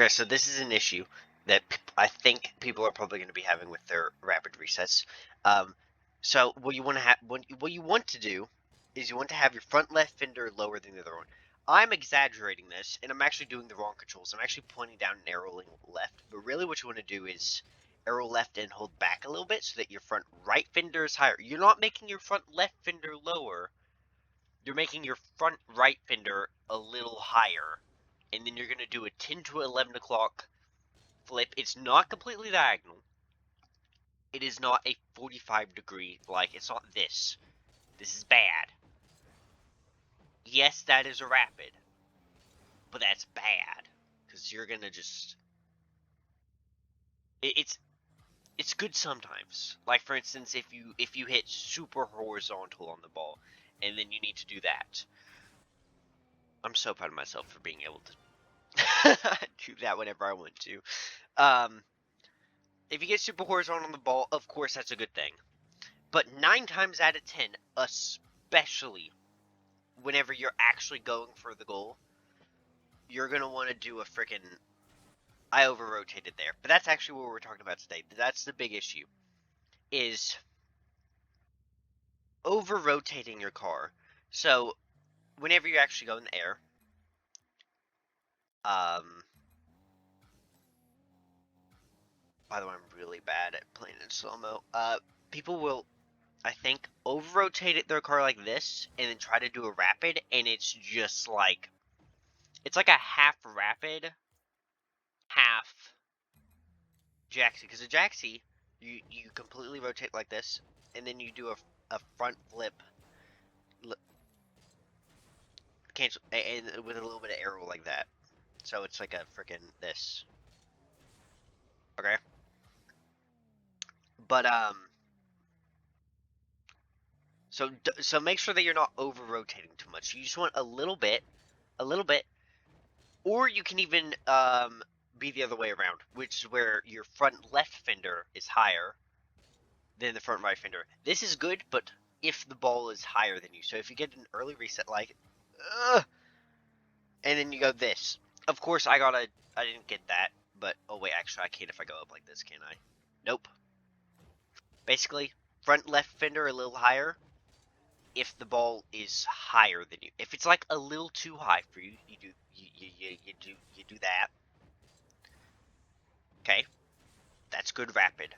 Okay, so this is an issue that I think people are probably going to be having with their rapid resets. So what you want to have, what you want to do, is you want to have your front left fender lower than the other one. I'm exaggerating this, and I'm actually doing the wrong controls. I'm actually pointing down and arrowing left, but really what you want to do is arrow left and hold back a little bit so that your front right fender is higher. You're not making your front left fender lower. You're making your front right fender a little higher. And then you're going to do a 10 to 11 o'clock flip. It's not completely diagonal. It is not a 45-degree, like, it's not this. This is bad. Yes, that is a rapid. But that's bad. Because you're going to just... It's good sometimes. Like, for instance, if you hit super horizontal on the ball, and then you need to do that. I'm so proud of myself for being able to do that whenever I want to. If you get super horizontal on the ball, of course that's a good thing. But 9 times out of 10, especially whenever you're actually going for the goal, you're going to want to do a freaking... I over-rotated there. But that's actually what we're talking about today. That's the big issue. Is over-rotating your car. So, whenever you actually go in the air, by the way, I'm really bad at playing in slow-mo. People will, I think, over-rotate their car like this, and then try to do a rapid, and it's just like... It's like a half rapid, half jacksie. Because a jacksie, you completely rotate like this, and then you do a front flip, cancel, and with a little bit of arrow like that. So it's like a freaking this. Okay? But, so make sure that you're not over-rotating too much. You just want a little bit, or you can even, be the other way around, which is where your front left fender is higher than the front right fender. This is good, but if the ball is higher than you. So if you get an early reset like, and then you go this. Of course, I didn't get that, but, oh wait, actually I can if I go up like this, can I? Nope. Basically, front left fender a little higher if the ball is higher than you. If it's like a little too high for you, you do that. Okay? That's good rapid.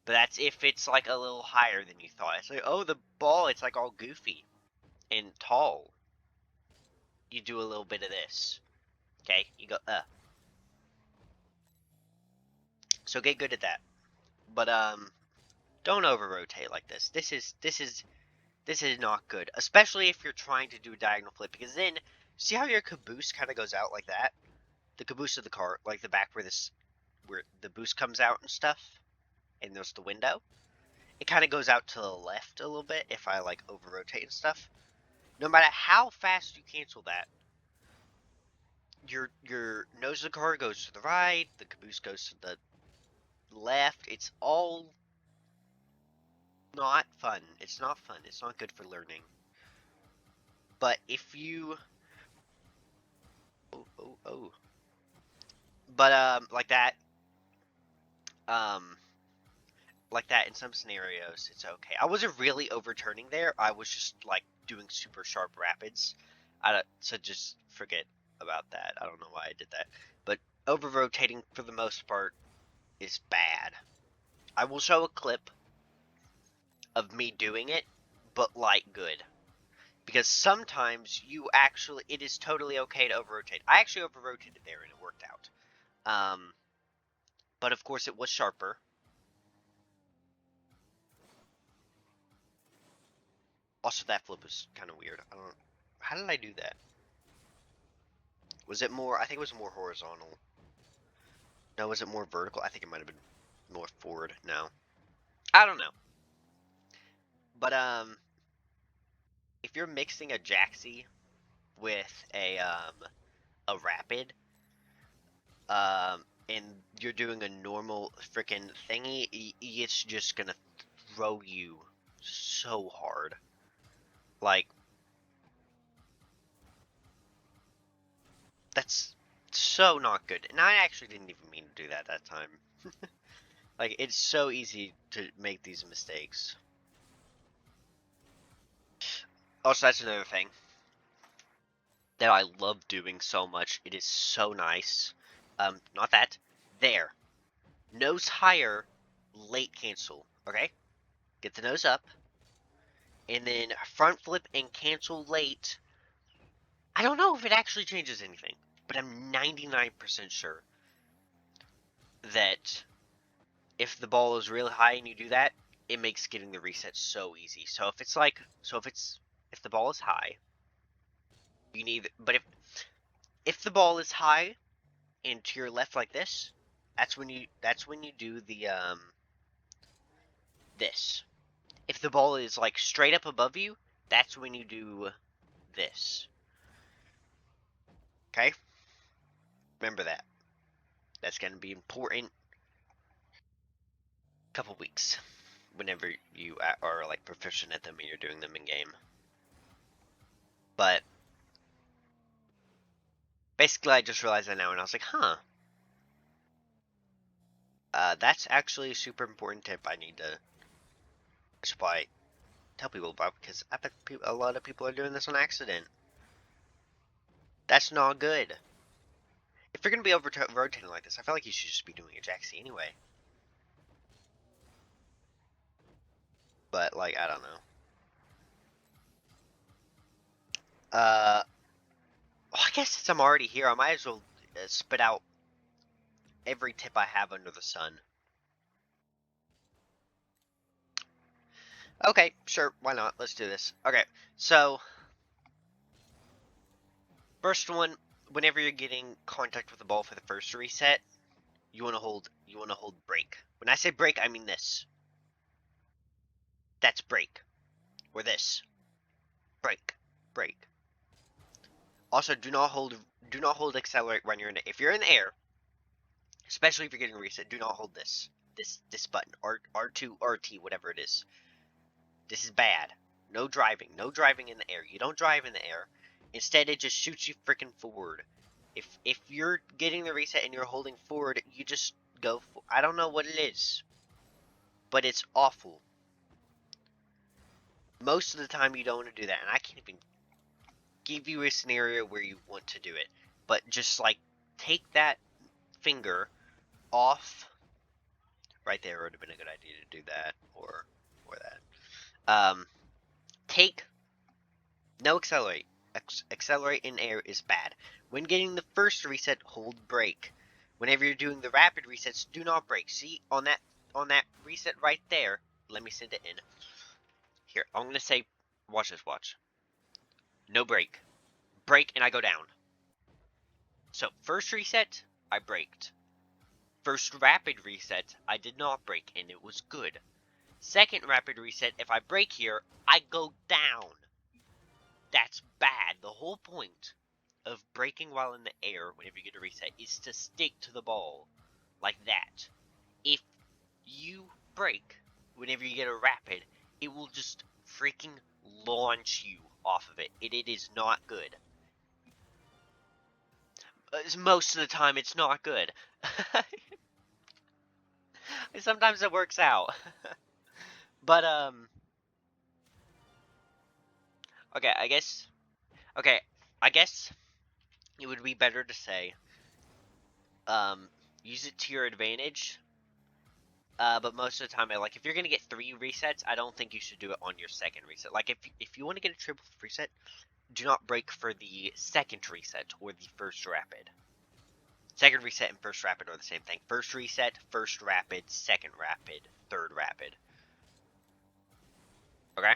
But that's if it's like a little higher than you thought. It's like, oh, the ball, it's like all goofy and tall. You do a little bit of this. Okay? You go, So get good at that. But, don't over-rotate like this. This is not good. Especially if you're trying to do a diagonal flip. Because then, see how your caboose kind of goes out like that? The caboose of the car, like the back where the boost comes out and stuff. And there's the window. It kind of goes out to the left a little bit if I, like, over-rotate and stuff. No matter how fast you cancel that, your nose of the car goes to the right, the caboose goes to the left. It's all not fun. It's not fun. It's not good for learning. But if you... But, like that in some scenarios, it's okay. I wasn't really overturning there. I was just, like, doing super sharp rapids. So just forget about that. I don't know why I did that. But over-rotating, for the most part, is bad. I will show a clip of me doing it, but, like, good. Because sometimes it is totally okay to over-rotate. I actually over-rotated there and it worked out. But of course it was sharper. Also, that flip was kind of weird. How did I do that? Was it more, I think it was more horizontal. No, was it more vertical? I think it might have been more forward. No. I don't know. But, if you're mixing a jacksie with a rapid, and you're doing a normal freaking thingy, it's just gonna throw you so hard. Like, So not good. And I actually didn't even mean to do that time. Like, it's so easy to make these mistakes. Also, that's another thing that I love doing so much. It is so nice. Not that. There. Nose higher, late cancel. Okay? Get the nose up. And then front flip and cancel late. I don't know if it actually changes anything, but I'm 99% sure that if the ball is really high and you do that, it makes getting the reset so easy. So if it's like, if the ball is high, you need, but if the ball is high and to your left like this, that's when you do the this. If the ball is like straight up above you, that's when you do this. Okay? Remember that. That's going to be important couple weeks whenever you are like proficient at them and you're doing them in game. But basically, I just realized that now, and I was like, huh. That's actually a super important tip I need to. I should probably tell people about, because I bet a lot of people are doing this on accident. That's not good. If you're gonna be rotating like this, I feel like you should just be doing a jack C anyway. But like, I don't know. Well, I guess since I'm already here, I might as well spit out every tip I have under the sun. Okay, sure, why not? Let's do this. Okay, so first one, whenever you're getting contact with the ball for the first reset, you want to hold break. When I say break, I mean this. That's break. Or this. Break. Break. Also, do not hold accelerate when you're in the, if you're in the air, especially if you're getting reset, do not hold this button, R2, RT, whatever it is. This is bad. No driving in the air. You don't drive in the air. Instead, it just shoots you freaking forward. If you're getting the reset and you're holding forward, you just go. I don't know what it is, but it's awful. Most of the time, you don't want to do that, and I can't even give you a scenario where you want to do it. But just like take that finger off. Right there would have been a good idea to do that, or that. Take no accelerate. Accelerate in air is bad. When getting the first reset, hold break. Whenever you're doing the rapid resets, do not break. See on that reset right there. Let me send it in. Here, I'm gonna say, watch this. Watch. No break. Break and I go down. So first reset, I braked. First rapid reset, I did not brake and it was good. Second rapid reset, if I brake here, I go down. That's bad. The whole point of braking while in the air whenever you get a reset is to stick to the ball like that. If you brake whenever you get a rapid, it will just freaking launch you off of it. It is not good. Most of the time, it's not good. Sometimes it works out. But, okay, I guess it would be better to say, use it to your advantage. But most of the time, like, if you're gonna get 3 resets, I don't think you should do it on your second reset. Like, if you want to get a triple reset, do not brake for the second reset or the first rapid. Second reset and first rapid are the same thing. First reset, first rapid, second rapid, third rapid. Okay?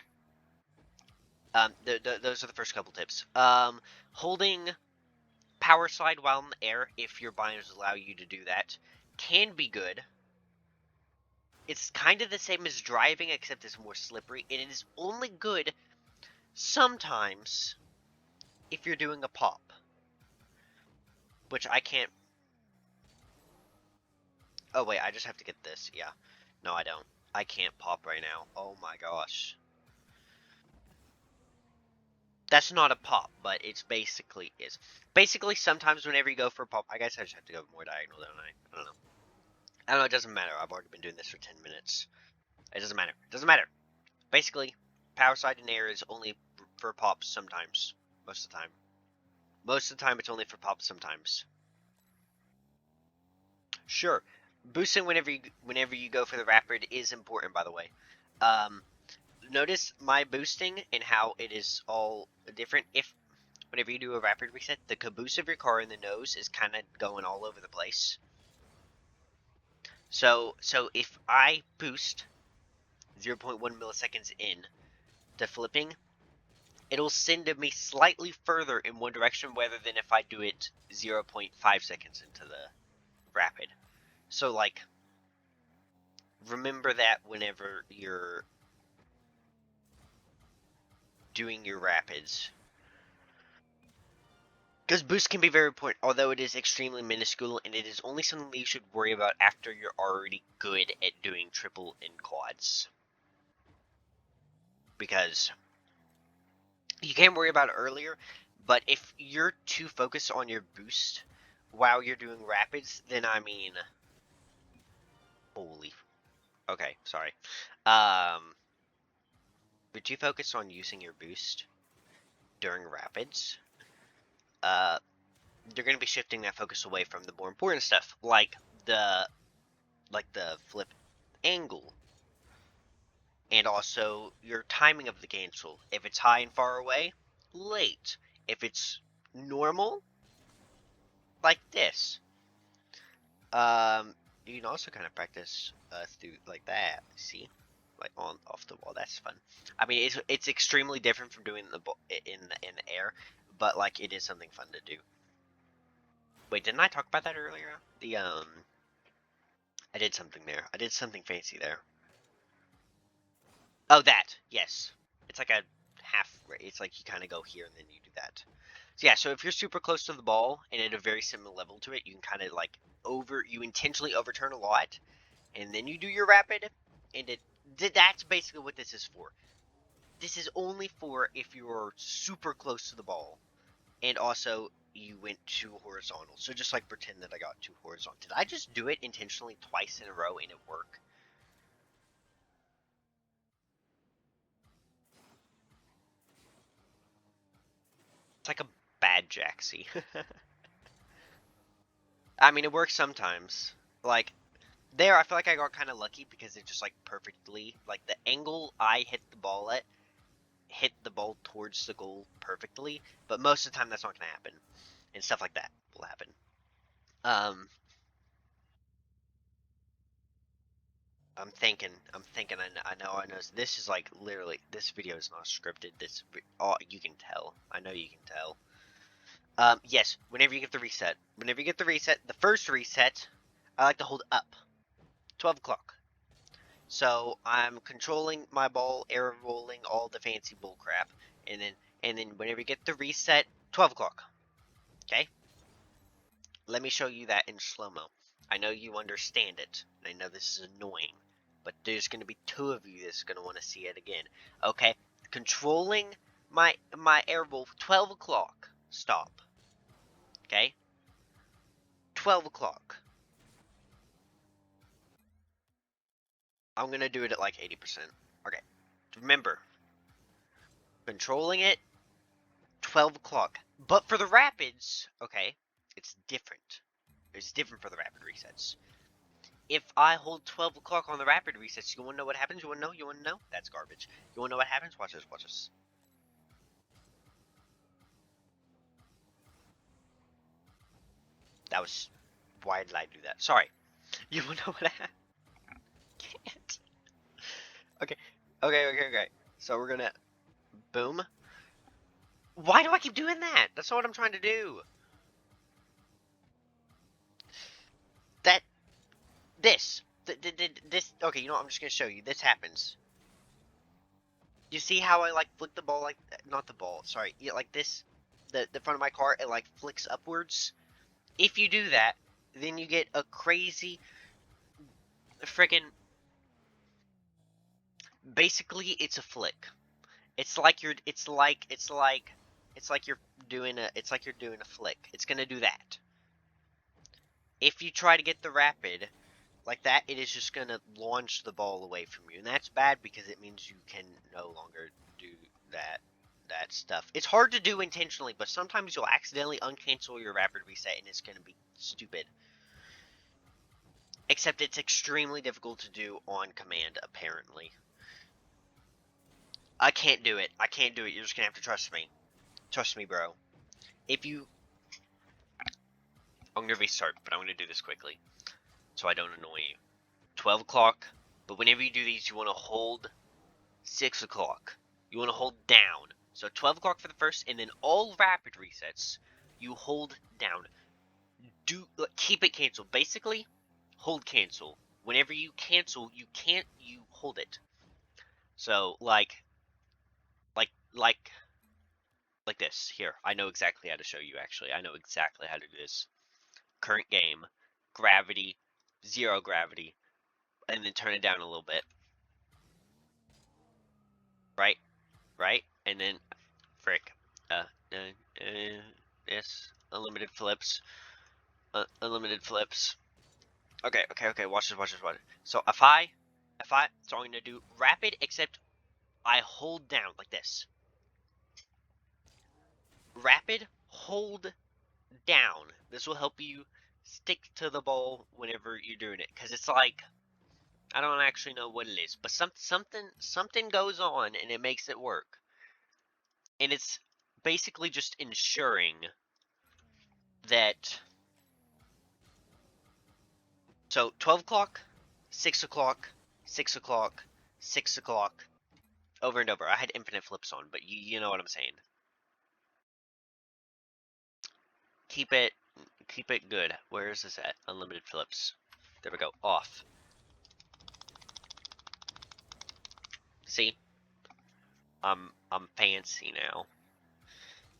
Those are the first couple tips. Holding power slide while in the air, if your binders allow you to do that, can be good. It's kind of the same as driving, except it's more slippery. And it is only good sometimes if you're doing a pop. Which I can't... Oh, wait, I just have to get this. Yeah. No, I don't. I can't pop right now. Oh my gosh. That's not a pop, but it's basically is. Basically, sometimes whenever you go for a pop, I guess I just have to go more diagonal, don't I? I don't know. I don't know. It doesn't matter. I've already been doing this for 10 minutes. It doesn't matter. It doesn't matter. Basically, power side and air is only for pops sometimes. Most of the time. Most of the time, it's only for pops sometimes. Sure, boosting whenever you go for the rapid is important. By the way, um, notice my boosting and how it is all different. If whenever you do a rapid reset, the caboose of your car in the nose is kind of going all over the place. So if I boost 0.1 milliseconds in to flipping, it'll send me slightly further in one direction rather than if I do it 0.5 seconds into the rapid. So like, remember that whenever you're doing your rapids. Because boost can be very important, although it is extremely minuscule, and it is only something that you should worry about after you're already good at doing triple and quads. Because you can worry about it earlier, but if you're too focused on your boost while you're doing rapids, then I mean, holy, okay, sorry. You're too focused on using your boost during rapids, uh, you're going to be shifting that focus away from the more important stuff, like the flip angle, and also your timing of the cancel. If it's high and far away, late. If it's normal, like this. Um, you can also kind of practice through like that. See, like on off the wall. That's fun. I mean, it's extremely different from doing in the air, but like it is something fun to do. Wait, didn't I talk about that earlier? I did something there. I did something fancy there. Oh, that. Yes. It's like a half. It's like you kind of go here and then you do that. So yeah. So if you're super close to the ball and at a very similar level to it, you can kind of like you intentionally overturn a lot, and then you do your rapid, and that's basically what this is for. This is only for if you're super close to the ball, and also you went too horizontal. So just like pretend that I got too horizontal. Did I just do it intentionally twice in a row and it worked? It's like a bad jacksy. I mean, it works sometimes. Like, there, I feel like I got kind of lucky because it just, like, perfectly, like, the angle I hit the ball towards the goal perfectly, but most of the time that's not going to happen, and stuff like that will happen. Um, I know, this is, like, literally, this video is not scripted, you can tell, I know you can tell. Yes, whenever you get the reset, the first reset, I like to hold up, 12 o'clock. So I'm controlling my ball, air rolling, all the fancy bull crap, and then whenever you get the reset, 12 o'clock. Okay? Let me show you that in slow-mo. I know you understand it, and I know this is annoying, but there's going to be two of you that's going to want to see it again. Okay? Controlling my air roll, 12 o'clock. Stop. Okay? 12 o'clock. I'm going to do it at like 80%. Okay. Remember, controlling it, 12 o'clock. But for the rapids, okay, it's different. It's different for the rapid resets. If I hold 12 o'clock on the rapid resets, you want to know what happens? You want to know? You want to know? That's garbage. You want to know what happens? Watch this, watch this. That was... Why did I do that? Sorry. You want to know what happened? Can't. Okay. Okay. So we're gonna... Boom. Why do I keep doing that? That's not what I'm trying to do. That... This. This... Okay, you know what? I'm just gonna show you. This happens. You see how I like flick the ball like not the ball, sorry, yeah, like this, the front of my car, it like flicks upwards. If you do that, then you get a crazy freaking. Basically, it's a flick. It's like It's like you're doing a flick. It's gonna do that. If you try to get the rapid like that, it is just gonna launch the ball away from you, and that's bad because it means you can no longer do that stuff. It's hard to do intentionally, but sometimes you'll accidentally uncancel your rapid reset, and it's gonna be stupid. Except it's extremely difficult to do on command, apparently. I can't do it. I can't do it. You're just gonna have to trust me. Trust me, bro. If you... I'm gonna restart, but I'm gonna do this quickly, so I don't annoy you. 12 o'clock, but whenever you do these, you want to hold 6 o'clock. You want to hold down. So 12 o'clock for the first, and then all rapid resets, you hold down. Keep it canceled. Basically, hold cancel. Whenever you cancel, you hold it. So like this. Here, I know exactly how to show you. Actually, I know exactly how to do this. Current game, gravity, 0 gravity, and then turn it down a little bit. Right, right, and then frick. This unlimited flips. Unlimited flips. Okay. Watch this. So so I'm gonna do rapid, except I hold down like this. Rapid, hold down. This will help you stick to the ball whenever you're doing it, because it's like, I don't actually know what it is, but something goes on and it makes it work, and it's basically just ensuring that. So 12 o'clock, 6 o'clock, 6 o'clock, 6 o'clock, over and over. I had infinite flips on, but you know what I'm saying. Keep it good. Where is this at? Unlimited flips. There we go. Off. See? I'm fancy now.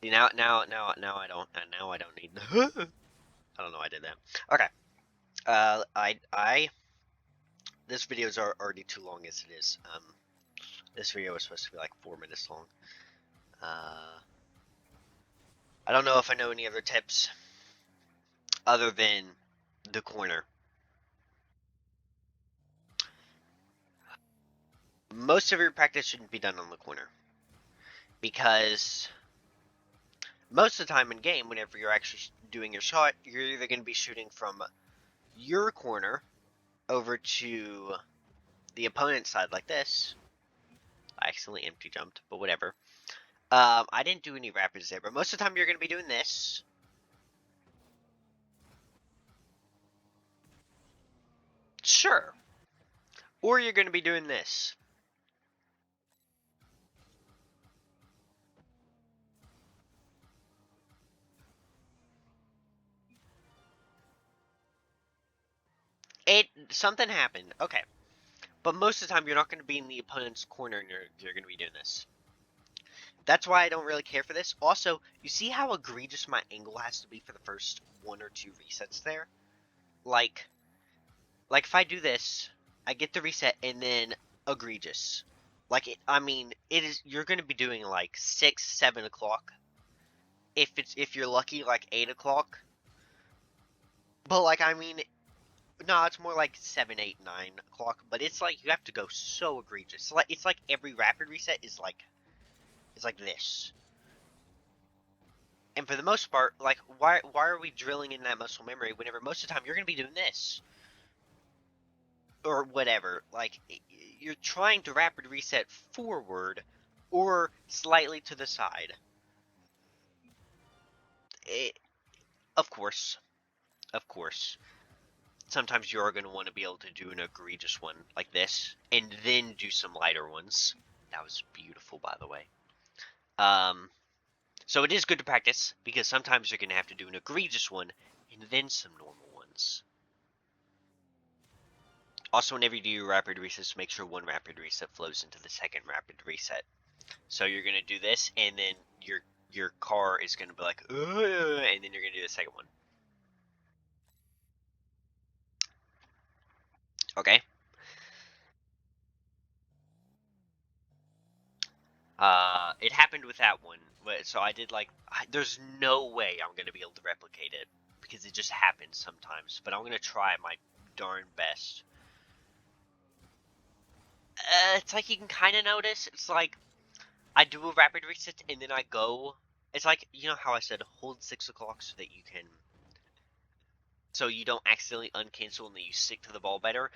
See, now I don't need. I don't know. I did that. Okay. This video is already too long as it is. This video was supposed to be like 4 minutes long. I don't know if I know any other tips other than the corner. Most of your practice shouldn't be done on the corner, because most of the time in game, whenever you're actually doing your shot, you're either going to be shooting from your corner over to the opponent's side like this. I accidentally empty jumped, but whatever. I didn't do any rapids there, but most of the time you're going to be doing this. Sure. Or you're going to be doing this. Something happened. Okay. But most of the time you're not going to be in the opponent's corner, and you're going to be doing this. That's why I don't really care for this. Also, you see how egregious my angle has to be for the first 1 or 2 resets there? Like if I do this, I get the reset and then egregious. You're going to be doing like 6, 7 o'clock. If you're lucky, like 8 o'clock. But no, it's more like 7, 8, 9 o'clock. But it's like you have to go so egregious. It's like every rapid reset is like, it's like this. And for the most part, like, why are we drilling in that muscle memory whenever most of the time you're going to be doing this? Or whatever. Like, you're trying to rapid reset forward or slightly to the side. Of course. Of course. Sometimes you're going to want to be able to do an egregious one like this, and then do some lighter ones. That was beautiful, by the way. So it is good to practice, because sometimes you're going to have to do an egregious one, and then some normal ones. Also, whenever you do your rapid resets, make sure one rapid reset flows into the second rapid reset. So you're going to do this, and then your car is going to be like, and then you're going to do the second one. Okay? It happened with that one. So I did like, there's no way I'm gonna be able to replicate it because it just happens sometimes. But I'm gonna try my darn best. It's like you can kind of notice. It's like I do a rapid reset and then I go. It's like, you know how I said hold 6 o'clock so that you can, so you don't accidentally uncancel and then you stick to the ball better.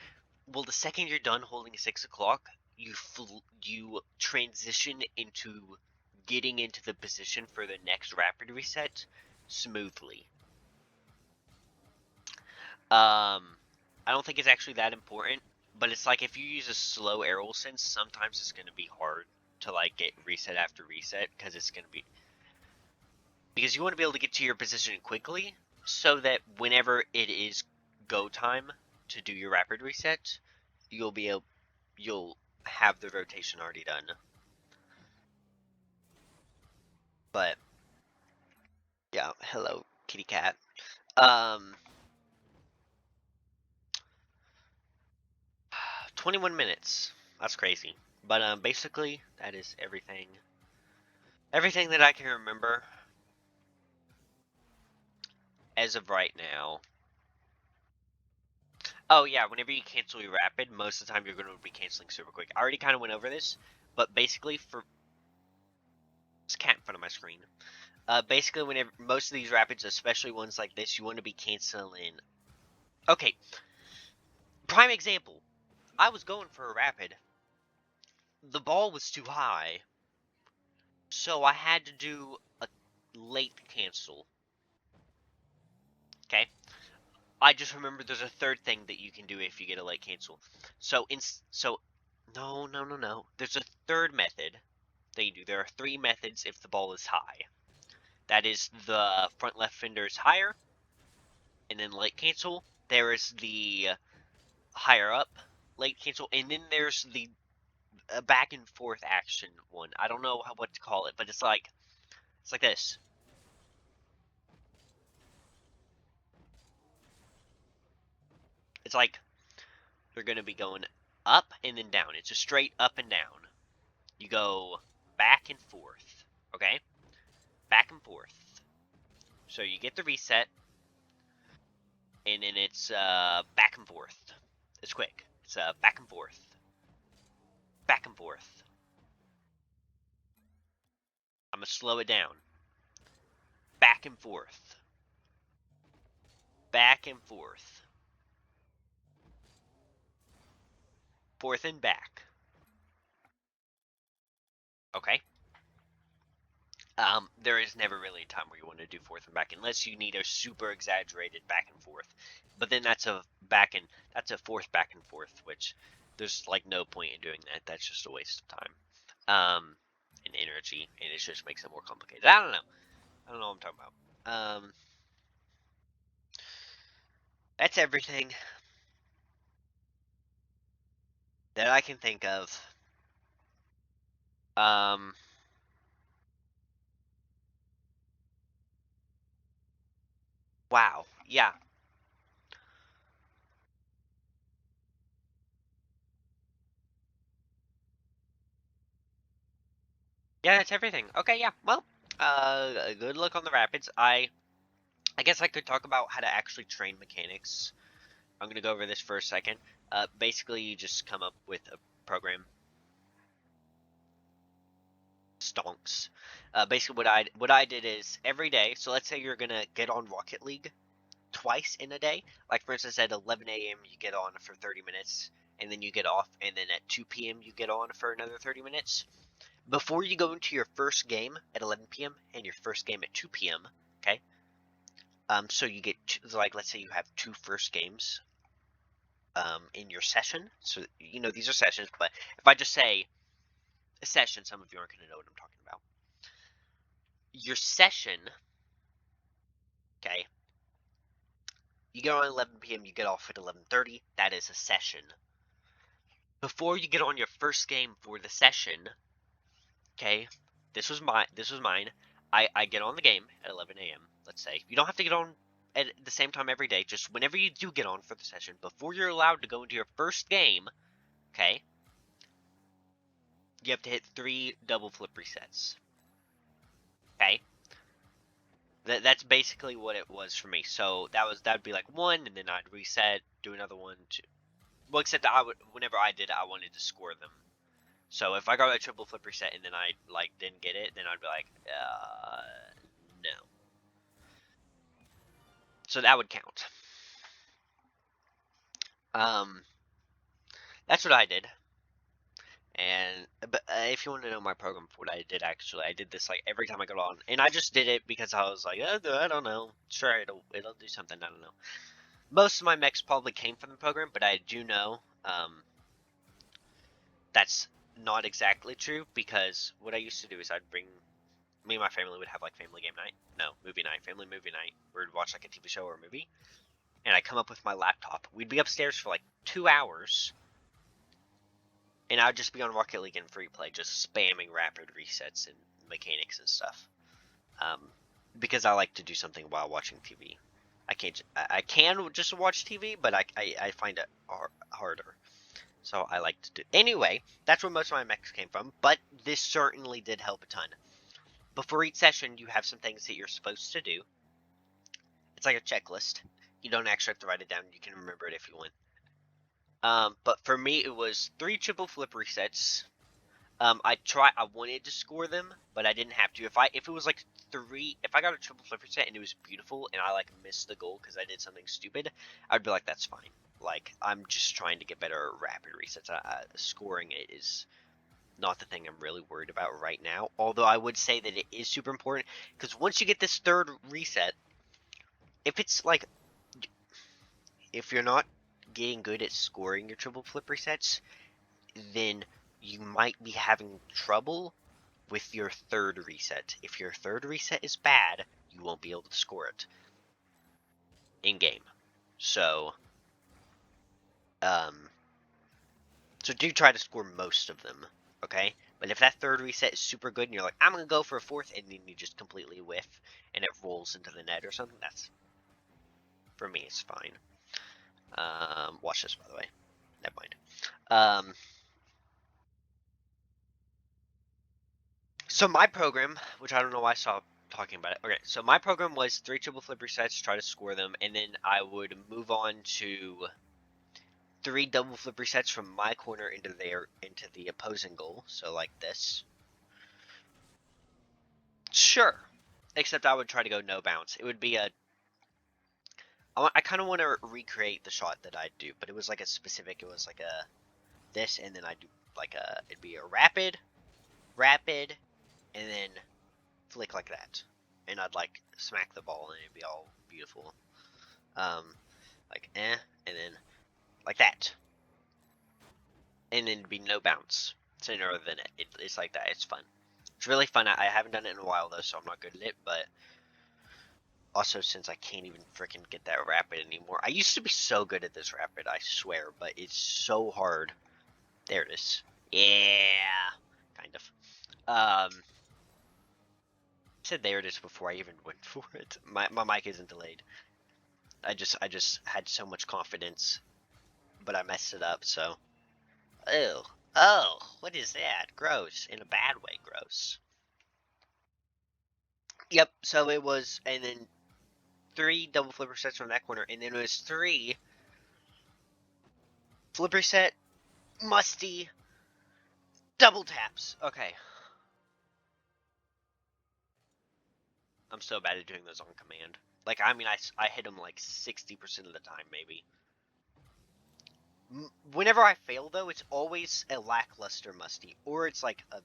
Well, the second you're done holding 6 o'clock, you transition into getting into the position for the next rapid reset smoothly. I don't think it's actually that important, but it's like if you use a slow arrow sense, sometimes it's going to be hard to like get reset after reset because it's going to be, because you want to be able to get to your position quickly so that whenever it is go time to do your rapid reset, you'll have the rotation already done. But yeah, hello kitty cat. Um 21 minutes. That's crazy. But basically that is everything. Everything that I can remember as of right now. Oh yeah, whenever you cancel your rapid, most of the time you're going to be canceling super quick. I already kind of went over this, but basically for this cat in front of my screen. Basically, whenever most of these rapids, especially ones like this, you want to be canceling. Okay, prime example. I was going for a rapid. The ball was too high, so I had to do a late cancel. Okay, I just remembered there's a third thing that you can do if you get a late cancel. So no. There's a third method that you do. There are 3 methods if the ball is high. That is the front left fender is higher, and then late cancel. There is the higher up late cancel, and then there's the back and forth action one. I don't know what to call it, but it's like this. It's like you're gonna be going up and then down. It's a straight up and down. You go back and forth, okay? Back and forth. So you get the reset, and then it's back and forth. It's quick. It's back and forth, back and forth. I'm gonna slow it down. Back and forth, back and forth, forth and back. Okay. There is never really a time where you want to do forth and back unless you need a super exaggerated back and forth. But then that's a fourth back and forth, which there's like no point in doing that. That's just a waste of time, and energy, and it just makes it more complicated. I don't know what I'm talking about. That's everything that I can think of. Um, wow, yeah, that's everything. Okay, yeah. Well, good luck on the rapids. I guess I could talk about how to actually train mechanics. I'm going to go over this for a second. Basically, you just come up with a program. Stonks. Basically, what I did is every day. So let's say you're going to get on Rocket League twice in a day. Like for instance, at 11 a.m. you get on for 30 minutes, and then you get off, and then at 2 p.m. you get on for another 30 minutes. Before you go into your first game at 11 p.m. and your first game at 2 p.m. Okay. So you get like let's say you have 2 first games in your session. So, these are sessions, but if I just say a session, some of you aren't going to know what I'm talking about. Your session, okay, you get on 11 p.m., you get off at 11:30. That is a session. Before you get on your first game for the session, okay, this was mine. I get on the game at 11 a.m., let's say. You don't have to get on at the same time every day, just whenever you do get on for the session, before you're allowed to go into your first game, okay, you have to hit 3 double flip resets. Okay, that's basically what it was for me. So that'd be like one, and then I'd reset, do another one, two. Well, except I would, whenever I did it, I wanted to score them. So if I got a triple flip reset and then I like didn't get it, then I'd be like, no. So that would count. Um, that's what I did. And but if you want to know my program for what I did, actually, I did this like every time I got on, and I just did it because I was like, I don't know, sure it'll do something, I don't know. Most of my mechs probably came from the program, but I do know that's not exactly true because what I used to do is I'd bring me and my family would have like family game night, no movie night, family movie night. We'd watch like a TV show or a movie, and I come up with my laptop. We'd be upstairs for like 2 hours, and I'd just be on Rocket League and free play, just spamming rapid resets and mechanics and stuff. Um, because I like to do something while watching TV. I can just watch TV, but I find it harder. So I like to do. Anyway, that's where most of my mechs came from. But this certainly did help a ton. Before each session, you have some things that you're supposed to do. It's like a checklist. You don't actually have to write it down. You can remember it if you want. But for me, it was 3 triple flip resets. I wanted to score them, but I didn't have to. If it was like 3, if I got a triple flip reset and it was beautiful, and I like missed the goal because I did something stupid, I'd be like, that's fine. Like, I'm just trying to get better rapid resets. Scoring it is not the thing I'm really worried about right now. Although I would say that it is super important because once you get this third reset, if it's like, if you're not getting good at scoring your triple flip resets, then you might be having trouble with your third reset. If your third reset is bad, you won't be able to score it in game. So, um, so do try to score most of them, okay? But if that third reset is super good and you're like, I'm gonna go for a fourth, and then you just completely whiff and it rolls into the net or something, that's, for me, it's fine. Watch this, by the way. Never mind. So my program, which I don't know why I stopped talking about it. Okay, so my program was 3 triple flip resets, try to score them, and then I would move on to 3 double flip resets from my corner into the opposing goal. So like this. Sure. Except I would try to go no bounce. It would be I kind of want to recreate the shot that I do, but it was like a specific. It was like a this, and then I do like it'd be a rapid, and then flick like that, and I'd like smack the ball, and it'd be all beautiful. Um, like and then like that, and then it'd be no bounce. Sooner than it's like that. It's fun. It's really fun. I haven't done it in a while though, so I'm not good at it. But also, since I can't even freaking get that rapid anymore, I used to be so good at this rapid. I swear, but it's so hard. There it is. Yeah, kind of. Said there it is before I even went for it. My mic isn't delayed. I just had so much confidence, but I messed it up. So, oh, what is that? Gross, in a bad way. Gross. Yep. So it was, and then 3 double flip resets from that corner, and then it was 3 flip reset, musty, double taps. Okay. I'm so bad at doing those on command. Like, I mean, I hit them like 60% of the time, maybe. Whenever I fail, though, it's always a lackluster musty. Or it's like a,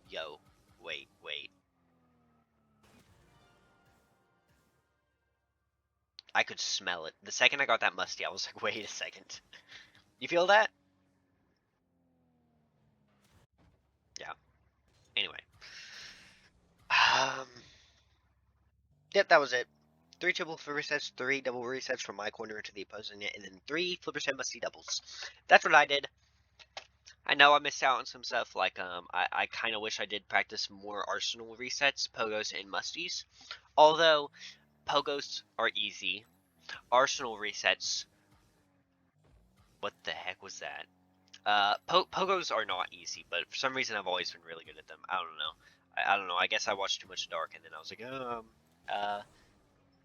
yo, wait. I could smell it. The second I got that musty, I was like, wait a second. You feel that? Yeah. Anyway. Um, yep, that was it. 3 triple flip resets, 3 double resets from my corner into the opposing net, and then 3 flip reset musty doubles. That's what I did. I know I missed out on some stuff, like, I kind of wish I did practice more Arsenal resets, Pogos, and Musties. Although, Pogos are easy. Arsenal resets, what the heck was that? Pogos are not easy, but for some reason I've always been really good at them. I don't know. I don't know. I guess I watched too much Dark, and then I was like,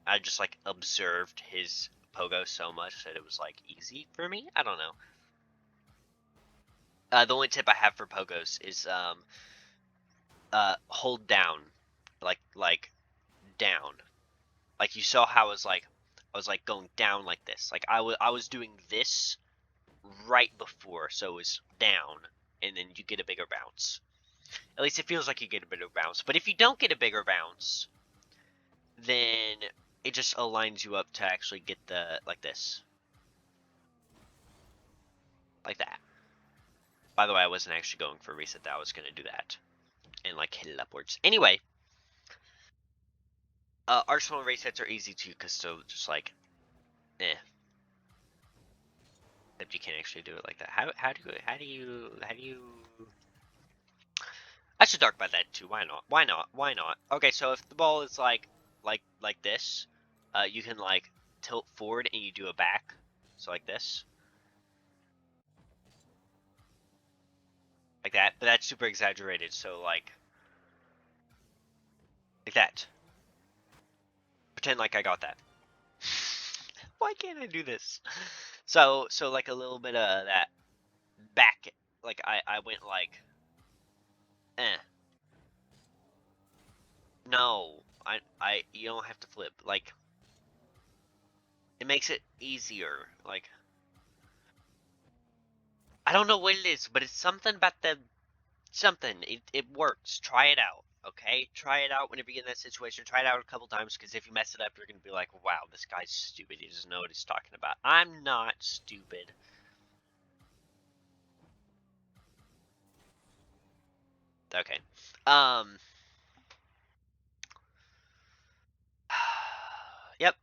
I just like observed his pogo so much that it was like easy for me. I don't know. The only tip I have for pogos is hold down, like down. Like you saw how I was like going down like this. Like I was doing this right before, so it was down, and then you get a bigger bounce. At least it feels like you get a bigger bounce. But if you don't get a bigger bounce, then it just aligns you up to actually get the like this, like that. By the way, I wasn't actually going for a reset. That I was gonna do that and like hit it upwards. Anyway, arsenal resets are easy too, cause so just like, except you can't actually do it like that. How do you? I should talk about that too. Why not? Why not? Why not? Okay, so if the ball is like this, you can like tilt forward and you do a back, so like this, like that. But that's super exaggerated. So like that. Pretend like I got that. Why can't I do this? So like a little bit of that back. Like I went like, eh. No, I you don't have to flip. Like it makes it easier. Like I don't know what it is, but it's something about the something. It works. Try it out. Okay, try it out whenever you get in that situation. Try it out a couple times, because if you mess it up, you're gonna be like, "Wow, this guy's stupid. He doesn't know what he's talking about." I'm not stupid. Okay. Um. Yep.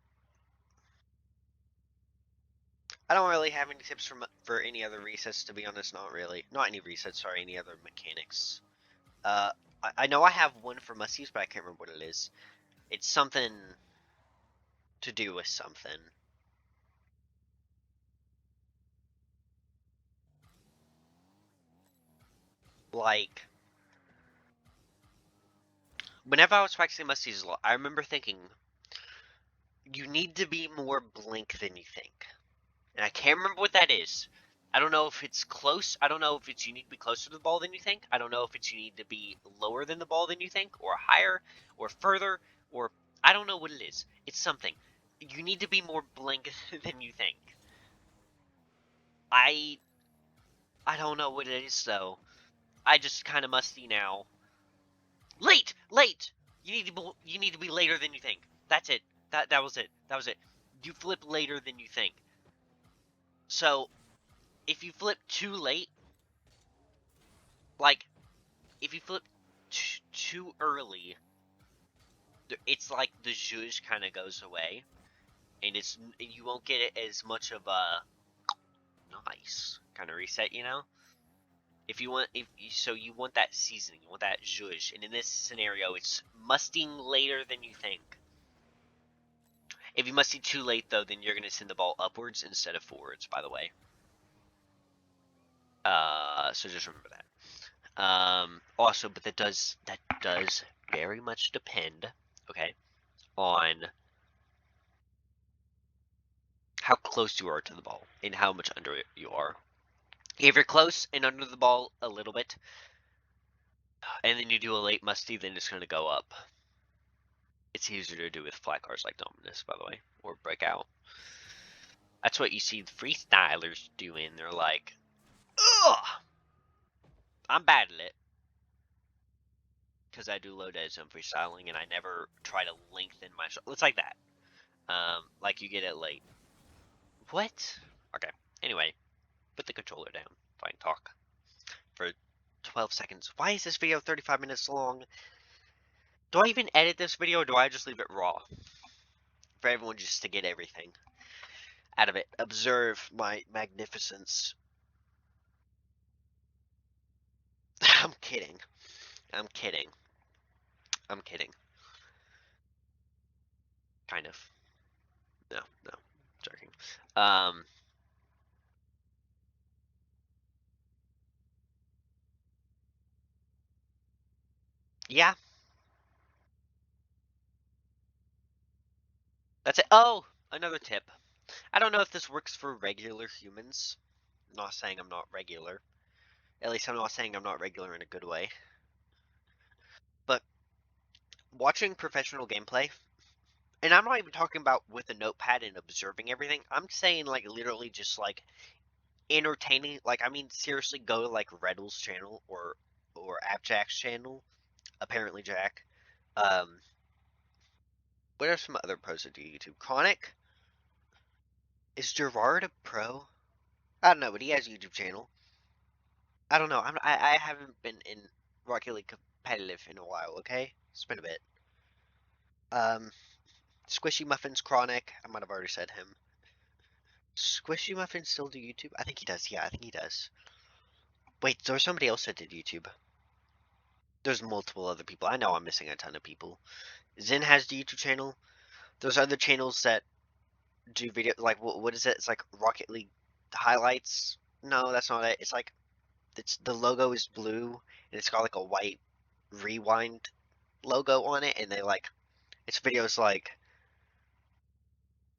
I don't really have any tips for any other resets, to be honest. Not really. Not any resets. Sorry, any other mechanics. Uh, I know I have one for muskies, but I can't remember what it is. It's something to do with something. Like, whenever I was practicing muskies a lot, I remember thinking, you need to be more blink than you think. And I can't remember what that is. I don't know if it's close. I don't know if it's you need to be closer to the ball than you think. I don't know if it's you need to be lower than the ball than you think, or higher, or further, or I don't know what it is. It's something. You need to be more blink than you think. I I don't know what it is though. I just kind of musty now. Late, late. You need to be later than you think. That's it. That was it. That was it. You flip later than you think. So if you flip too late, like if you flip too early, it's like the zhuzh kind of goes away, and you won't get it as much of a nice kind of reset. If you want, if so, you want that seasoning, you want that zhuzh, and in this scenario, it's musting later than you think. If you musty too late, though, then you're gonna send the ball upwards instead of forwards. By the way, so just remember that. Also, but that does very much depend, okay, on how close you are to the ball and how much under it you are. If you're close and under the ball a little bit, and then you do a late musty, then it's going to go up. It's easier to do with flat cars like Dominus, by the way, or Breakout. That's what you see the freestylers doing. They're like, ugh, I'm bad at it. Because I do low des and freestyling, and I never try to lengthen my shot. It's like that. Like you get it late. What? Okay. Anyway, put the controller down. Fine, talk for 12 seconds. Why is this video 35 minutes long? Do I even edit this video, or do I just leave it raw? For everyone just to get everything out of it. Observe my magnificence. I'm kidding. I'm kidding. I'm kidding. Kind of. No, no. Joking. Um, Yeah, that's it. Oh, another tip. I don't know if this works for regular humans. I'm not saying I'm not regular. At least I'm not saying I'm not regular in a good way. But watching professional gameplay, and I'm not even talking about with a notepad and observing everything. I'm saying like literally just like entertaining. Like I mean seriously, go to like Redall's channel or Abjack's channel. Apparently Jack. Um, what are some other pros that do YouTube? Chronic. Is Gerard a pro? I don't know, but he has a YouTube channel. I don't know. I haven't been in Rocket League competitive in a while. Okay, it's been a bit. Um, Squishy Muffins Chronic. I might have already said him. Squishy Muffins still do YouTube? I think he does. Yeah, I think he does. Wait, there was somebody else that did YouTube. There's multiple other people. I know I'm missing a ton of people. Zen has the YouTube channel. There's other channels that do video. Like what is it? It's like Rocket League highlights. No, that's not it. It's like the logo is blue and it's got like a white rewind logo on it, and they like it's videos like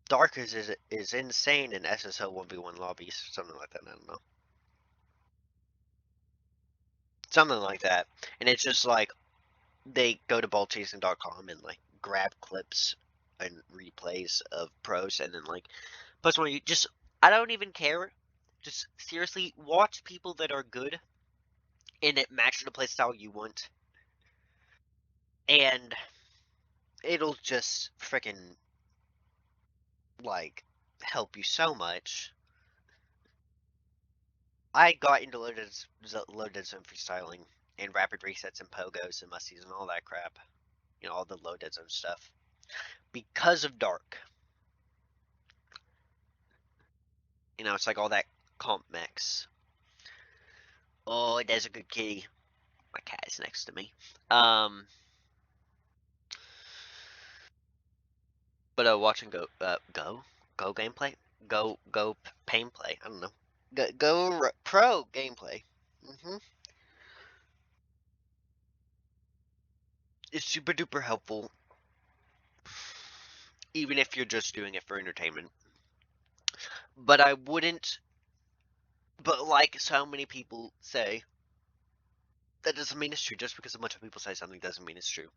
Dark is insane in SSO 1v1 lobbies, something like that. I don't know, something like that, and it's just like they go to ballchasing.com and like grab clips and replays of pros, and then like post one. You just I don't even care. Just seriously watch people that are good and it match the playstyle you want, and it'll just freaking like help you so much. I got into loaded zone freestyling and rapid resets and pogos and musties and all that crap. You know, all the low dead zone stuff because of Dark. You know, it's like all that comp mix. Oh, there's a good kitty. My cat is next to me. Um, but watching go gameplay, go pain play. I don't know. Go pro gameplay. hmm It's super duper helpful, even if you're just doing it for entertainment. But I wouldn't. But like so many people say, that doesn't mean it's true. Just because a bunch of people say something doesn't mean it's true.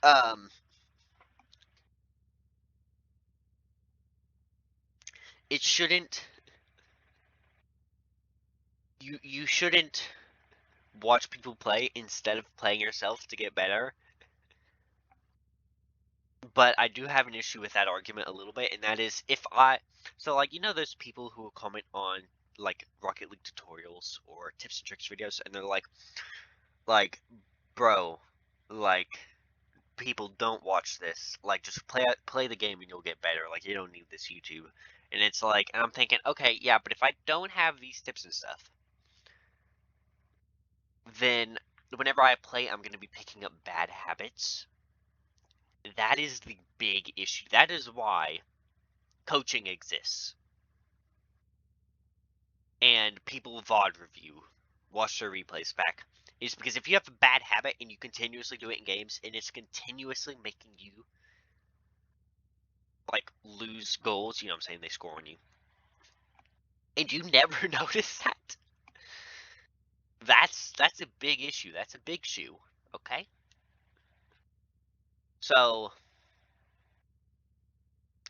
Um, it shouldn't. You shouldn't watch people play instead of playing yourself to get better. But I do have an issue with that argument a little bit, and that is if I so like you know those people who will comment on like Rocket League tutorials or tips and tricks videos, and they're like, bro, like people don't watch this. Like just play the game and you'll get better. Like you don't need this YouTube. And it's like, and I'm thinking, okay, yeah, but if I don't have these tips and stuff, then whenever I play, I'm going to be picking up bad habits. That is the big issue. That is why coaching exists. And people VOD review, watch their replays back. Is because if you have a bad habit and you continuously do it in games and it's continuously making you like lose goals, you know what I'm saying, they score on you. And you never notice that. That's a big issue. That's a big shoe. Okay? So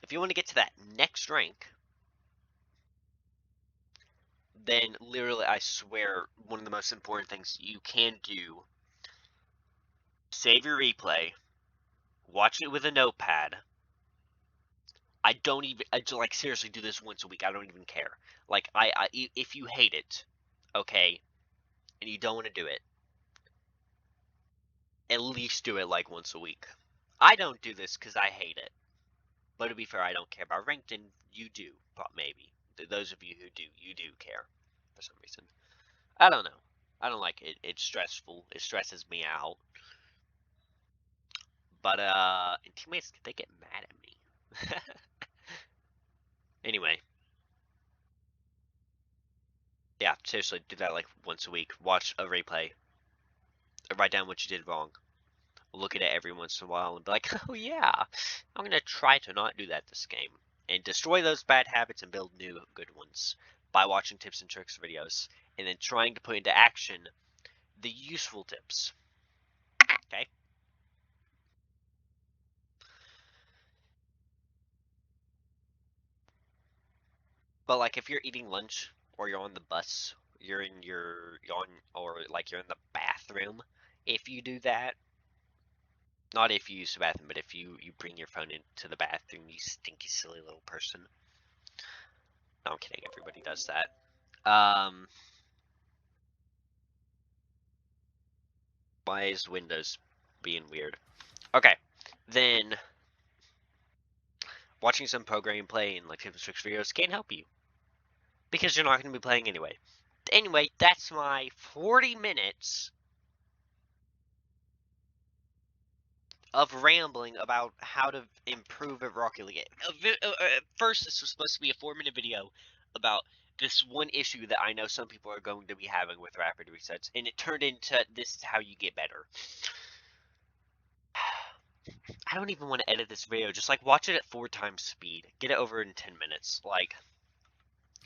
if you want to get to that next rank, then literally I swear one of the most important things you can do, save your replay, watch it with a notepad. I don't even I just, like seriously do this once a week. I don't even care. Like if you hate it, okay, and you don't want to do it, at least do it like once a week. I don't do this because I hate it. But to be fair, I don't care about ranked, and you do, maybe. Those of you who do, you do care for some reason. I don't know. I don't like it. It's stressful. It stresses me out. But and teammates, they get mad at me. Anyway, yeah, seriously, do that like once a week. Watch a replay write down what you did wrong. Look at it every once in a while and be like, oh yeah, I'm gonna try to not do that this game. And destroy those bad habits and build new good ones by watching tips and tricks videos. And then trying to put into action the useful tips. Okay? But like if you're eating lunch or you're on the bus, you're in your you're on or like you're in the bathroom, if you do that, not if you use the bathroom, but if you bring your phone into the bathroom, you stinky silly little person. No, I'm kidding. Everybody does that. Why is Windows being weird? Okay, then watching some programming play and like tips and tricks videos can't help you because you're not going to be playing anyway. Anyway, that's my 40 minutes of rambling about how to improve at Rocket League. First, this was supposed to be a 4-minute video about this one issue that I know some people are going to be having with rapid resets, and it turned into this is how you get better. I don't even want to edit this video. Just like watch it at 4 times speed. Get it over in 10 minutes. Like,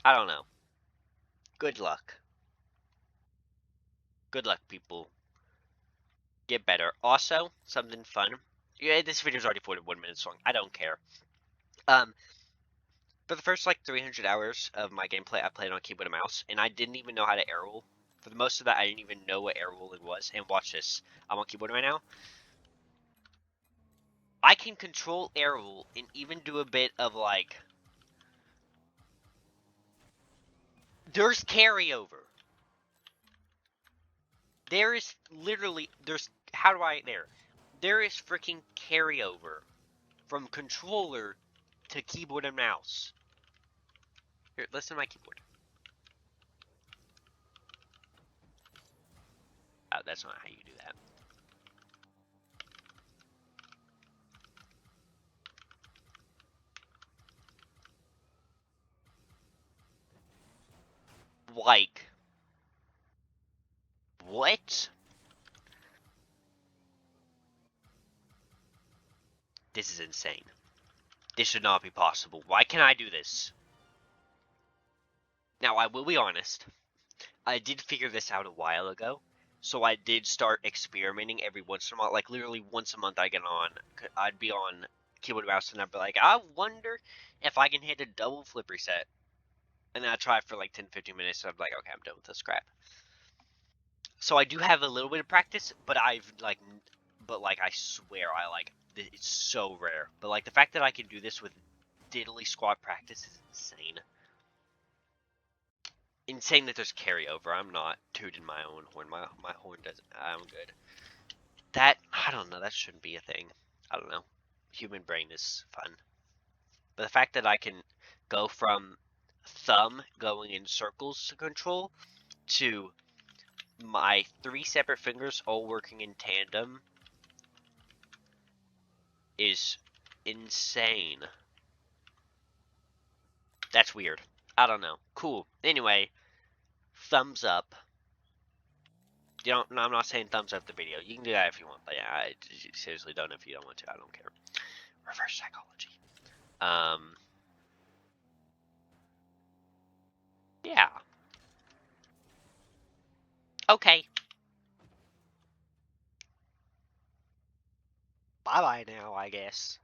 I don't know. Good luck. Good luck, people. Get better. Also, something fun. Yeah, this video's already 41 minutes long. I don't care. For the first like 300 hours of my gameplay, I played on keyboard and mouse, and I didn't even know how to air roll. For the most of that, I didn't even know what air rolling was. And watch this. I'm on keyboard right now. I can control air roll and even do a bit of like. There's carryover. There is literally how do I there? There is freaking carryover from controller to keyboard and mouse. Here, listen to my keyboard. Oh, that's not how you do that. Like, what? This is insane. This should not be possible. Why can't I do this? Now, I will be honest. I did figure this out a while ago. So I did start experimenting every once in a while. Like, literally once a month I'd be on keyboard and mouse, and I'd be like, I wonder if I can hit a double flip reset. And then I'd try for like 10-15 minutes, and I'd be like, okay, I'm done with this crap. So I do have a little bit of practice, but I swear it's so rare. But like the fact that I can do this with diddly squat practice is insane. Insane that there's carryover. I'm not tooting my own horn. My horn doesn't. I'm good. That I don't know. That shouldn't be a thing. I don't know. Human brain is fun, but the fact that I can go from thumb going in circles to control to my 3 separate fingers all working in tandem is insane. That's weird. I don't know. Cool. Anyway, thumbs up. You don't. No, I'm not saying thumbs up the video. You can do that if you want, but yeah, I seriously don't if you don't want to. I don't care. Reverse psychology. Yeah. Okay. Bye bye now, I guess.